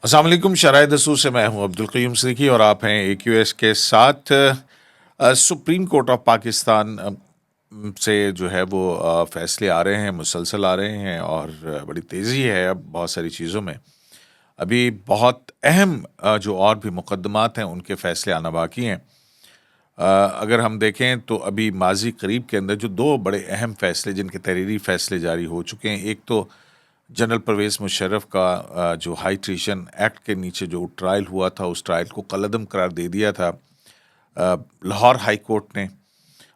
السلام علیکم، شرائع دسوق سے میں ہوں عبدالقیوم صدیقی اور آپ ہیں اے کیو ایس کے ساتھ۔ سپریم کورٹ آف پاکستان سے جو ہے وہ فیصلے آ رہے ہیں، مسلسل آ رہے ہیں اور بڑی تیزی ہے اب بہت ساری چیزوں میں۔ ابھی بہت اہم جو اور بھی مقدمات ہیں ان کے فیصلے آنا باقی ہیں۔ اگر ہم دیکھیں تو ابھی ماضی قریب کے اندر جو دو بڑے اہم فیصلے جن کے تحریری فیصلے جاری ہو چکے ہیں، ایک تو جنرل پرویز مشرف کا جو ہائی ٹریشن ایکٹ کے نیچے جو ٹرائل ہوا تھا، اس ٹرائل کو کالعدم قرار دے دیا تھا لاہور ہائی کورٹ نے،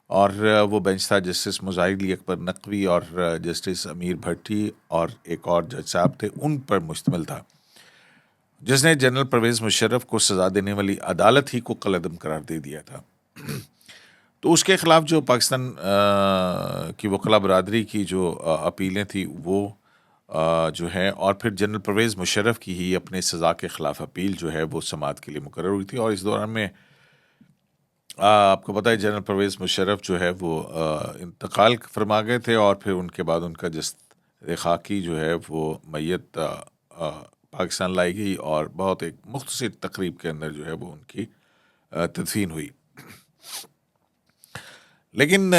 اور وہ بینچ تھا جسٹس مظاہر اکبر نقوی اور جسٹس امیر بھٹی اور ایک اور جج صاحب تھے، ان پر مشتمل تھا، جس نے جنرل پرویز مشرف کو سزا دینے والی عدالت ہی کو کالعدم قرار دے دیا تھا۔ تو اس کے خلاف جو پاکستان کی وکلا برادری کی جو اپیلیں تھیں وہ جو ہے، اور پھر جنرل پرویز مشرف کی ہی اپنے سزا کے خلاف اپیل جو ہے وہ سماعت کے لیے مقرر ہوئی تھی، اور اس دوران میں آپ کو پتہ ہے جنرل پرویز مشرف جو ہے وہ انتقال فرما گئے تھے، اور پھر ان کے بعد ان کا جسد خاکی جو ہے وہ میت پاکستان لائی گئی اور بہت ایک مختصر تقریب کے اندر جو ہے وہ ان کی تدفین ہوئی۔ لیکن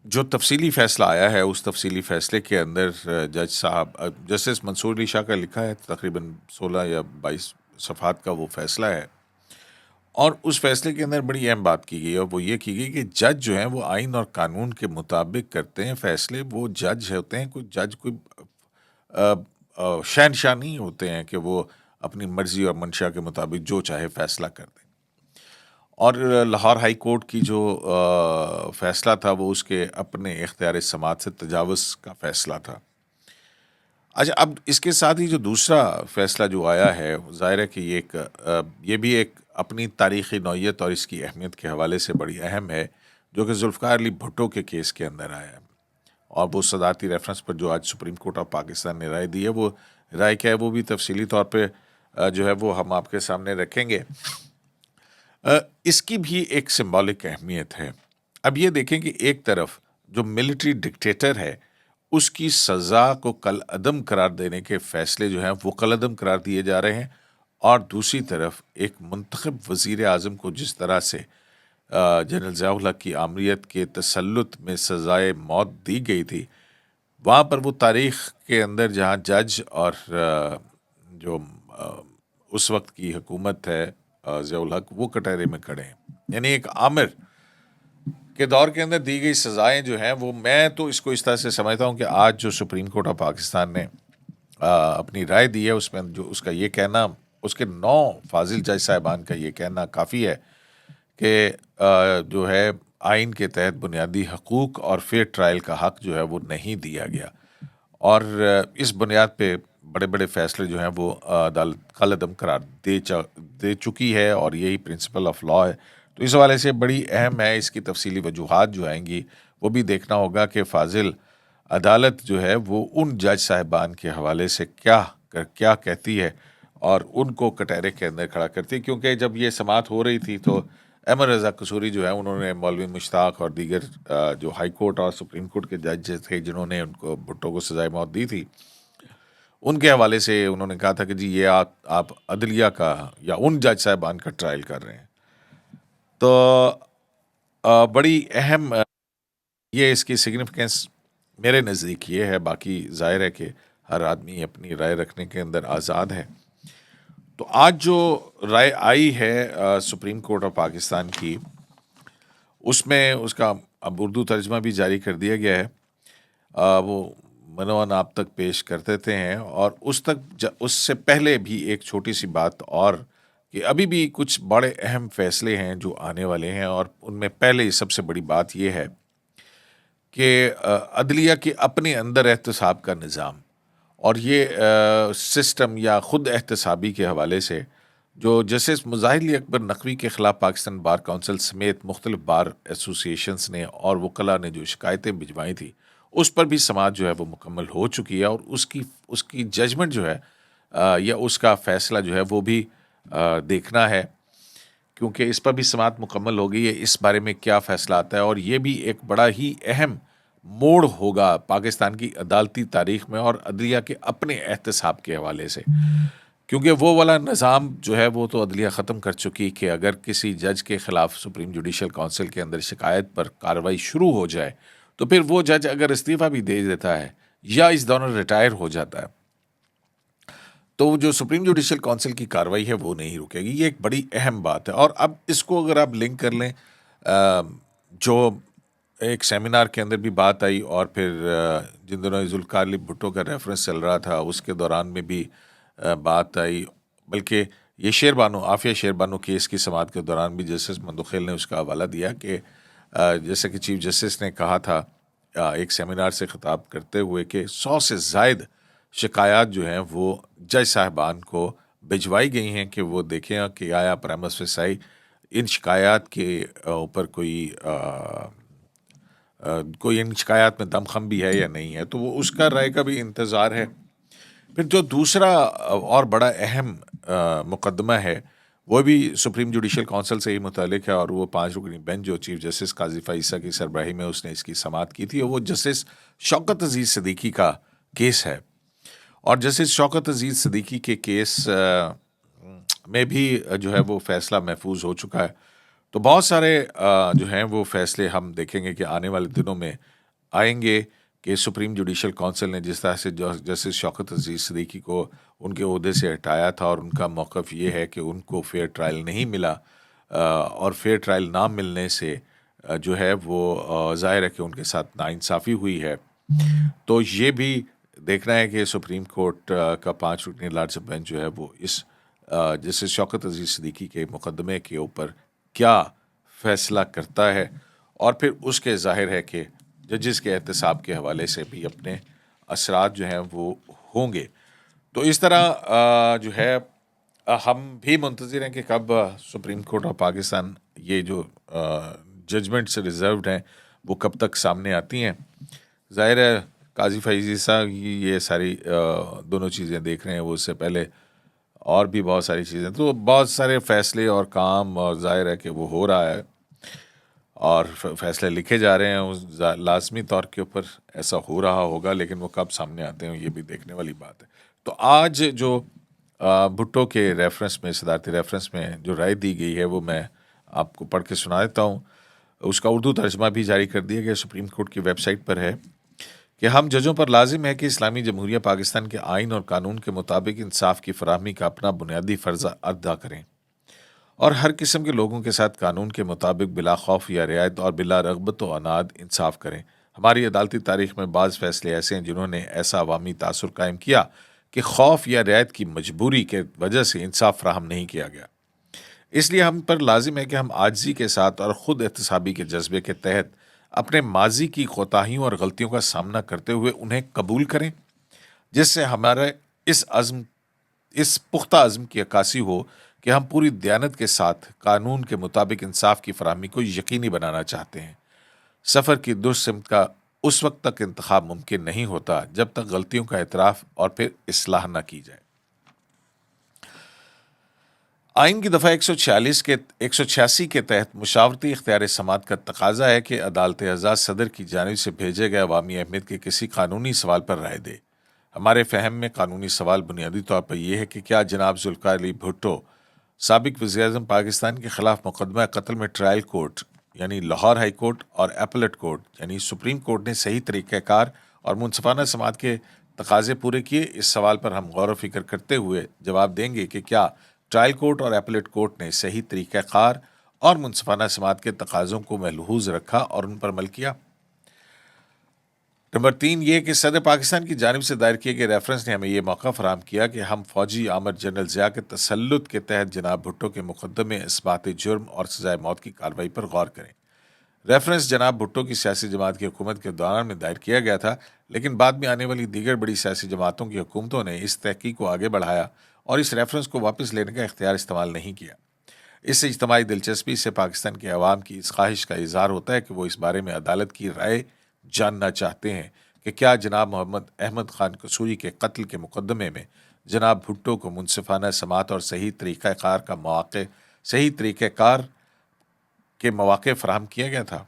جو تفصیلی فیصلہ آیا ہے، اس تفصیلی فیصلے کے اندر جج صاحب جسٹس منصور علی شاہ کا لکھا ہے، تقریباً 16 یا 22 صفحات کا وہ فیصلہ ہے، اور اس فیصلے کے اندر بڑی اہم بات کی گئی، اور وہ یہ کی گئی کہ جج جو ہیں وہ آئین اور قانون کے مطابق کرتے ہیں فیصلے۔ وہ جج ہوتے ہیں، کوئی جج کوئی شہنشاہ نہیں ہوتے ہیں کہ وہ اپنی مرضی اور منشا کے مطابق جو چاہے فیصلہ کر دیں۔ اور لاہور ہائی کورٹ کی جو فیصلہ تھا وہ اس کے اپنے اختیار سماعت سے تجاوز کا فیصلہ تھا۔ اچھا، اب اس کے ساتھ ہی جو دوسرا فیصلہ جو آیا ہے، ظاہر ہے کہ یہ بھی ایک اپنی تاریخی نوعیت اور اس کی اہمیت کے حوالے سے بڑی اہم ہے، جو کہ ذوالفقار علی بھٹو کے کیس کے اندر آیا ہے، اور وہ صدارتی ریفرنس پر جو آج سپریم کورٹ آف پاکستان نے رائے دی ہے، وہ رائے کیا ہے وہ بھی تفصیلی طور پہ جو ہے وہ ہم آپ کے سامنے رکھیں گے۔ اس کی بھی ایک سمبولک اہمیت ہے۔ اب یہ دیکھیں کہ ایک طرف جو ملٹری ڈکٹیٹر ہے اس کی سزا کو کالعدم قرار دینے کے فیصلے جو ہیں وہ کالعدم قرار دیے جا رہے ہیں، اور دوسری طرف ایک منتخب وزیر اعظم کو جس طرح سے جنرل ضیاء الحق کی آمریت کے تسلط میں سزائے موت دی گئی تھی، وہاں پر وہ تاریخ کے اندر جہاں جج اور جو اس وقت کی حکومت ہے ضیاء الحق، وہ کٹہرے میں کھڑے ہیں، یعنی ایک آمر کے دور کے اندر دی گئی سزائیں جو ہیں وہ، میں تو اس کو اس طرح سے سمجھتا ہوں کہ آج جو سپریم کورٹ آف پاکستان نے اپنی رائے دی ہے، اس میں جو اس کا یہ کہنا، اس کے 9 فاضل جج صاحبان کا یہ کہنا کافی ہے کہ جو ہے آئین کے تحت بنیادی حقوق اور فیئر ٹرائل کا حق جو ہے وہ نہیں دیا گیا، اور اس بنیاد پہ بڑے بڑے فیصلے جو ہیں وہ عدالت کالعدم قرار دے چکی ہے، اور یہی پرنسپل آف لا ہے۔ تو اس حوالے سے بڑی اہم ہے، اس کی تفصیلی وجوہات جو آئیں گی وہ بھی دیکھنا ہوگا کہ فاضل عدالت جو ہے وہ ان جج صاحبان کے حوالے سے کیا کہتی ہے اور ان کو کٹہرے کے اندر کھڑا کرتی ہے، کیونکہ جب یہ سماعت ہو رہی تھی تو احمد رضا قصوری جو ہے انہوں نے مولوی مشتاق اور دیگر جو ہائی کورٹ اور سپریم کورٹ کے جج تھے جنہوں نے ان کو بھٹو کو سزائے موت دی تھی، ان کے حوالے سے انہوں نے کہا تھا کہ جی یہ آپ عدلیہ کا یا ان جج صاحبان کا ٹرائل کر رہے ہیں۔ تو بڑی اہم یہ اس کی سگنیفیکنس میرے نزدیک یہ ہے، باقی ظاہر ہے کہ ہر آدمی اپنی رائے رکھنے کے اندر آزاد ہے۔ تو آج جو رائے آئی ہے سپریم کورٹ آف پاکستان کی، اس میں اس کا اب اردو ترجمہ بھی جاری کر دیا گیا ہے، وہ منوان آپ تک پیش کر دیتے ہیں، اور اس سے پہلے بھی ایک چھوٹی سی بات اور، کہ ابھی بھی کچھ بڑے اہم فیصلے ہیں جو آنے والے ہیں، اور ان میں پہلے سب سے بڑی بات یہ ہے کہ عدلیہ کے اپنے اندر احتساب کا نظام، اور یہ سسٹم یا خود احتسابی کے حوالے سے جو جسٹس مظاہر اکبر نقوی کے خلاف پاکستان بار کونسل سمیت مختلف بار ایسوسی ایشنز نے اور وکلاء نے جو شکایتیں بھجوائی تھی، اس پر بھی سماعت جو ہے وہ مکمل ہو چکی ہے، اور اس کی ججمنٹ جو ہے یا اس کا فیصلہ جو ہے وہ بھی دیکھنا ہے، کیونکہ اس پر بھی سماعت مکمل ہو گئی ہے، اس بارے میں کیا فیصلہ آتا ہے، اور یہ بھی ایک بڑا ہی اہم موڑ ہوگا پاکستان کی عدالتی تاریخ میں اور عدلیہ کے اپنے احتساب کے حوالے سے، کیونکہ وہ والا نظام جو ہے وہ تو عدلیہ ختم کر چکی کہ اگر کسی جج کے خلاف سپریم جوڈیشل کونسل کے اندر شکایت پر کارروائی شروع ہو جائے تو پھر وہ جج اگر استعفیٰ بھی دے دیتا ہے یا اس دوران ریٹائر ہو جاتا ہے تو جو سپریم جوڈیشل کونسل کی کارروائی ہے وہ نہیں رکے گی۔ یہ ایک بڑی اہم بات ہے۔ اور اب اس کو اگر آپ لنک کر لیں جو ایک سیمینار کے اندر بھی بات آئی اور پھر جن دنوں ذوالقار بھٹو کا ریفرنس چل رہا تھا اس کے دوران میں بھی بات آئی، بلکہ یہ شیربانو عافیہ شیربانو کیس کی سماعت کے دوران بھی جسٹس مندوخیل نے اس کا حوالہ دیا کہ جیسے کہ چیف جسٹس نے کہا تھا ایک سیمینار سے خطاب کرتے ہوئے کہ 100 سے زائد شکایات جو ہیں وہ جج صاحبان کو بھجوائی گئی ہیں کہ وہ دیکھیں کہ آیا پرائمس فیسائی ان شکایات کے اوپر کوئی ان شکایات میں دم خم بھی ہے یا نہیں ہے، تو وہ اس کا رائے کا بھی انتظار ہے۔ پھر جو دوسرا اور بڑا اہم مقدمہ ہے وہ بھی سپریم جوڈیشل کونسل سے ہی متعلق ہے، اور وہ 5 رکنی بینچ جو چیف جسٹس قاضی فائزہ کی سربراہی میں اس نے اس کی سماعت کی تھی، اور وہ جسٹس شوکت عزیز صدیقی کا کیس ہے۔ اور جسٹس شوکت عزیز صدیقی کے کیس میں بھی جو ہے وہ فیصلہ محفوظ ہو چکا ہے، تو بہت سارے جو ہیں وہ فیصلے ہم دیکھیں گے کہ آنے والے دنوں میں آئیں گے کہ سپریم جوڈیشل کونسل نے جس طرح سے جسٹس شوکت عزیز صدیقی کو ان کے عہدے سے ہٹایا تھا، اور ان کا موقف یہ ہے کہ ان کو فیئر ٹرائل نہیں ملا، اور فیئر ٹرائل نہ ملنے سے جو ہے وہ ظاہر ہے کہ ان کے ساتھ ناانصافی ہوئی ہے۔ تو یہ بھی دیکھنا ہے کہ سپریم کورٹ کا 5 رکنی لارج بینچ جو ہے وہ اس جسٹس شوکت عزیز صدیقی کے مقدمے کے اوپر کیا فیصلہ کرتا ہے، اور پھر اس کے ظاہر ہے کہ ججز کے احتساب کے حوالے سے بھی اپنے اثرات جو ہیں وہ ہوں گے۔ تو اس طرح جو ہے ہم بھی منتظر ہیں کہ کب سپریم کورٹ آف پاکستان یہ جو ججمنٹس ریزروڈ ہیں وہ کب تک سامنے آتی ہیں۔ ظاہر ہے قاضی فائزی صاحب یہ ساری دونوں چیزیں دیکھ رہے ہیں، وہ اس سے پہلے اور بھی بہت ساری چیزیں، تو بہت سارے فیصلے اور کام، اور ظاہر ہے کہ وہ ہو رہا ہے اور فیصلے لکھے جا رہے ہیں، لازمی طور کے اوپر ایسا ہو رہا ہوگا، لیکن وہ کب سامنے آتے ہیں یہ بھی دیکھنے والی بات ہے۔ تو آج جو بھٹو کے ریفرنس میں صدارتی ریفرنس میں جو رائے دی گئی ہے وہ میں آپ کو پڑھ کے سنا دیتا ہوں۔ اس کا اردو ترجمہ بھی جاری کر دیا گیا، سپریم کورٹ کی ویب سائٹ پر ہے کہ ہم ججوں پر لازم ہے کہ اسلامی جمہوریہ پاکستان کے آئین اور قانون کے مطابق انصاف کی فراہمی کا اپنا بنیادی فرض ادا کریں، اور ہر قسم کے لوگوں کے ساتھ قانون کے مطابق بلا خوف یا رعایت اور بلا رغبت و عناد انصاف کریں۔ ہماری عدالتی تاریخ میں بعض فیصلے ایسے ہیں جنہوں نے ایسا عوامی تاثر قائم کیا کہ خوف یا رعایت کی مجبوری کے وجہ سے انصاف فراہم نہیں کیا گیا۔ اس لیے ہم پر لازم ہے کہ ہم عاجزی کے ساتھ اور خود احتسابی کے جذبے کے تحت اپنے ماضی کی کوتاہیوں اور غلطیوں کا سامنا کرتے ہوئے انہیں قبول کریں، جس سے ہمارے اس پختہ عزم کی عکاسی ہو کہ ہم پوری دیانت کے ساتھ قانون کے مطابق انصاف کی فراہمی کو یقینی بنانا چاہتے ہیں۔ سفر کی درست سمت کا اس وقت تک انتخاب ممکن نہیں ہوتا جب تک غلطیوں کا اعتراف اور پھر اصلاح نہ کی جائے۔ آئین کی دفعہ 186 کے تحت مشاورتی اختیار سماعت کا تقاضا ہے کہ عدالت اعزاز صدر کی جانب سے بھیجے گئے عوامی اہمیت کے کسی قانونی سوال پر رائے دے۔ ہمارے فہم میں قانونی سوال بنیادی طور پر یہ ہے کہ کیا جناب ذوالقار بھٹو سابق وزیر اعظم پاکستان کے خلاف مقدمہ قتل میں ٹرائل کورٹ یعنی لاہور ہائی کورٹ اور ایپلیٹ کورٹ یعنی سپریم کورٹ نے صحیح طریقہ کار اور منصفانہ سماعت کے تقاضے پورے کیے؟ اس سوال پر ہم غور و فکر کرتے ہوئے جواب دیں گے کہ کیا ٹرائل کورٹ اور ایپلیٹ کورٹ نے صحیح طریقہ کار اور منصفانہ سماعت کے تقاضوں کو ملحوظ رکھا اور ان پر عمل کیا۔ نمبر 3 یہ کہ صدر پاکستان کی جانب سے دائر کیے گئے ریفرنس نے ہمیں یہ موقع فراہم کیا کہ ہم فوجی آمر جنرل ضیاء کے تسلط کے تحت جناب بھٹو کے مقدمے اثبات جرم اور سزائے موت کی کارروائی پر غور کریں۔ ریفرنس جناب بھٹو کی سیاسی جماعت کی حکومت کے دوران میں دائر کیا گیا تھا، لیکن بعد میں آنے والی دیگر بڑی سیاسی جماعتوں کی حکومتوں نے اس تحقیق کو آگے بڑھایا اور اس ریفرنس کو واپس لینے کا اختیار استعمال نہیں کیا۔ اس سے اجتماعی دلچسپی سے پاکستان کے عوام کی اس خواہش کا اظہار ہوتا ہے کہ وہ اس بارے میں عدالت کی رائے جاننا چاہتے ہیں کہ کیا جناب محمد احمد خان قصوری کے قتل کے مقدمے میں جناب بھٹو کو منصفانہ سماعت اور صحیح طریقہ کار کے مواقع فراہم کیا گیا تھا۔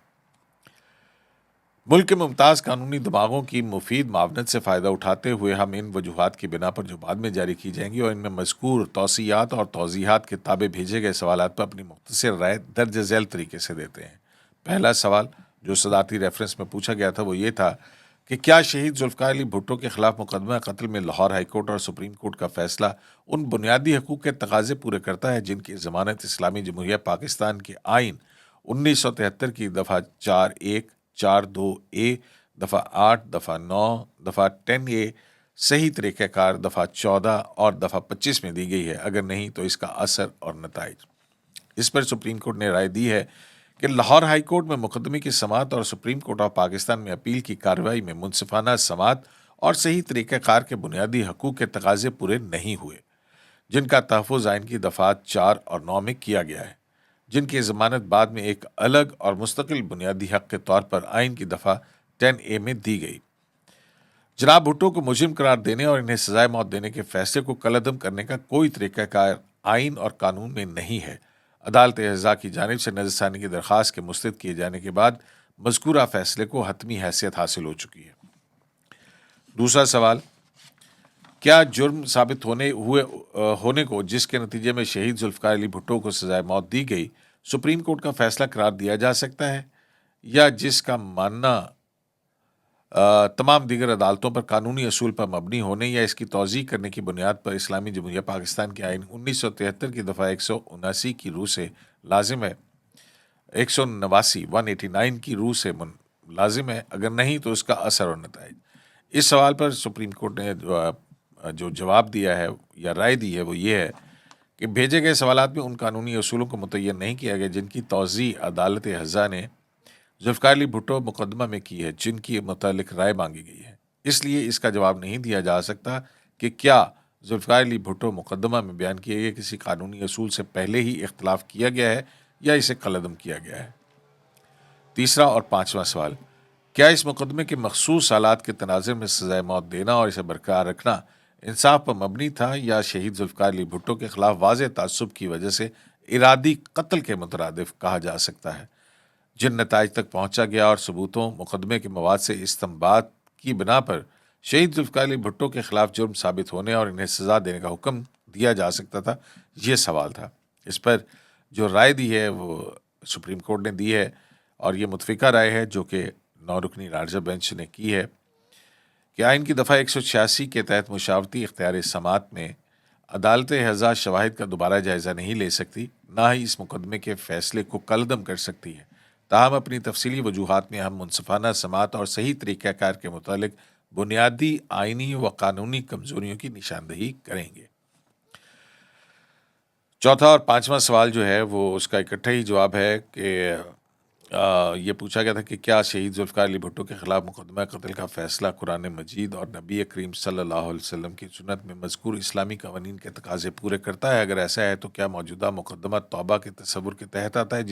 ملک کے ممتاز قانونی دماغوں کی مفید معاونت سے فائدہ اٹھاتے ہوئے ہم ان وجوہات کی بنا پر جو بعد میں جاری کی جائیں گی اور ان میں مذکور توصیات اور توضیحات کے تابع بھیجے گئے سوالات پر اپنی مختصر رائے درج ذیل طریقے سے دیتے ہیں۔ پہلا سوال جو صدارتی ریفرنس میں پوچھا گیا تھا وہ یہ تھا کہ کیا شہید ذوالفقار علی بھٹو کے خلاف مقدمہ قتل میں لاہور ہائی کورٹ اور سپریم کورٹ کا فیصلہ ان بنیادی حقوق کے تقاضے پورے کرتا ہے جن کی ضمانت اسلامی جمہوریہ پاکستان کے آئین 1973 کی دفعہ 4(1), 4(2)(a), دفعہ 8، دفعہ 9، دفعہ 10(a), صحیح طریقہ کار دفعہ 14 اور دفعہ 25 میں دی گئی ہے؟ اگر نہیں تو اس کا اثر اور نتائج۔ اس پر سپریم کورٹ نے رائے دی ہے کہ لاہور ہائی کورٹ میں مقدمے کی سماعت اور سپریم کورٹ آف پاکستان میں اپیل کی کارروائی میں منصفانہ سماعت اور صحیح طریقہ کار کے بنیادی حقوق کے تقاضے پورے نہیں ہوئے، جن کا تحفظ آئین کی دفعات 4 اور 9 میں کیا گیا ہے، جن کی ضمانت بعد میں ایک الگ اور مستقل بنیادی حق کے طور پر آئین کی دفعہ 10(a) میں دی گئی۔ جناب بھٹو کو مجرم قرار دینے اور انہیں سزائے موت دینے کے فیصلے کو کالعدم کرنے کا کوئی طریقہ کار آئین اور قانون میں نہیں ہے۔ عدالت اعضاء کی جانب سے نظر ثانی کی درخواست کے مسترد کیے جانے کے بعد مذکورہ فیصلے کو حتمی حیثیت حاصل ہو چکی ہے۔ دوسرا سوال، کیا جرم ثابت ہونے کو جس کے نتیجے میں شہید ذوالفقار علی بھٹو کو سزائے موت دی گئی سپریم کورٹ کا فیصلہ قرار دیا جا سکتا ہے، یا جس کا ماننا تمام دیگر عدالتوں پر قانونی اصول پر مبنی ہونے یا اس کی توضیح کرنے کی بنیاد پر اسلامی جمہوریہ پاکستان کے آئین 1973 کی دفعہ 179 کی روح سے لازم ہے، 189 کی روح سے لازم ہے؟ اگر نہیں تو اس کا اثر اور نتائج۔ اس سوال پر سپریم کورٹ نے جو جواب دیا ہے یا رائے دی ہے وہ یہ ہے کہ بھیجے گئے سوالات میں ان قانونی اصولوں کو متعین نہیں کیا گیا جن کی توضیح عدالت اعضاء نے ذوالفقار علی بھٹو مقدمہ میں کی ہے، جن کی متعلق رائے مانگی گئی ہے۔ اس لیے اس کا جواب نہیں دیا جا سکتا کہ کیا ذوالفقار علی بھٹو مقدمہ میں بیان کیے گئے کسی قانونی اصول سے پہلے ہی اختلاف کیا گیا ہے یا اسے کالعدم کیا گیا ہے۔ تیسرا اور پانچواں سوال، کیا اس مقدمے کے مخصوص حالات کے تناظر میں سزائے موت دینا اور اسے برقرار رکھنا انصاف پر مبنی تھا یا شہید ذوالفقار علی بھٹو کے خلاف واضح تعصب کی وجہ سے ارادی قتل کے مترادف کہا جا سکتا ہے؟ جن نتائج تک پہنچا گیا اور ثبوتوں مقدمے کے مواد سے استنباط کی بنا پر شہید ذوالفقار علی بھٹو کے خلاف جرم ثابت ہونے اور انہیں سزا دینے کا حکم دیا جا سکتا تھا، یہ سوال تھا۔ اس پر جو رائے دی ہے وہ سپریم کورٹ نے دی ہے اور یہ متفقہ رائے ہے جو کہ 9 رکنی لارجر بینچ نے کی ہے کہ آئین کی دفعہ 186 کے تحت مشاورتی اختیار سماعت میں عدالت اعضاء شواہد کا دوبارہ جائزہ نہیں لے سکتی، نہ ہی اس مقدمے کے فیصلے کو کالعدم کر سکتی ہے، تاہم اپنی تفصیلی وجوہات میں ہم منصفانہ سماعت اور صحیح طریقہ کار کے متعلق بنیادی آئینی و قانونی کمزوریوں کی نشاندہی کریں گے۔ چوتھا اور پانچواں سوال جو ہے وہ اس کا اکٹھا ہی جواب ہے کہ یہ پوچھا گیا تھا کہ کیا شہید ذوالفقار علی بھٹو کے خلاف مقدمہ قتل کا فیصلہ قرآن مجید اور نبی کریم صلی اللہ علیہ وسلم کی سنت میں مذکور اسلامی قوانین کے تقاضے پورے کرتا ہے؟ اگر ایسا ہے تو کیا موجودہ مقدمہ توبہ کے تصور کے تحت آتا ہے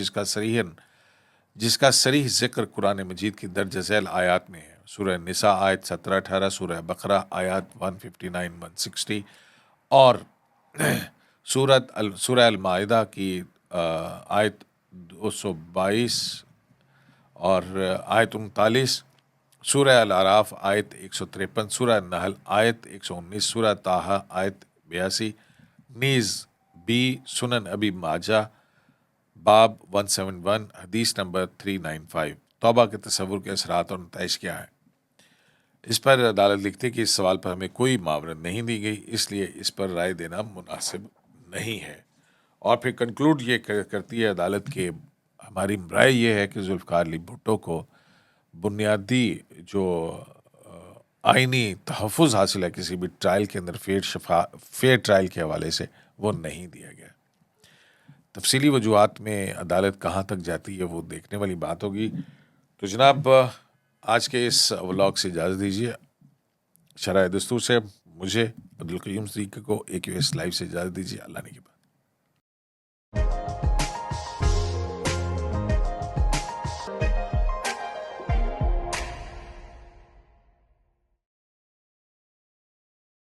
جس کا صریح ذکر قرآن مجید کی درج ذیل آیات میں ہے؟ سورہ نساء آیت 17-18، سورہ بقرہ آیات 159-160 اور سورہ المائدہ کی آیت 222 اور آیت 39، سورہ الاعراف آیت 153، سورہ نحل آیت 119، سورہ طٰہٰ آیت 82، نیز بھی سنن ابی ماجہ باب 171 حدیث نمبر 395۔ توبہ کے تصور کے اثرات اور نتائج کیا ہے؟ اس پر عدالت لکھتی کہ اس سوال پر ہمیں کوئی معاونت نہیں دی گئی، اس لیے اس پر رائے دینا مناسب نہیں ہے۔ اور پھر کنکلوڈ یہ کرتی ہے عدالت کہ ہماری رائے یہ ہے کہ ذوالفقار علی بھٹو کو بنیادی جو آئینی تحفظ حاصل ہے کسی بھی ٹرائل کے اندر فیئر ٹرائل کے حوالے سے وہ نہیں دیا گیا۔ تفصیلی وجوہات میں عدالت کہاں تک جاتی ہے وہ دیکھنے والی بات ہوگی۔ تو جناب آج کے اس ولاگ سے اجازت دیجیے، شرح دستور سے مجھے عبدالقیوم صدیقی کو AQS لائیو سے اجازت دیجیے۔ اللہ نے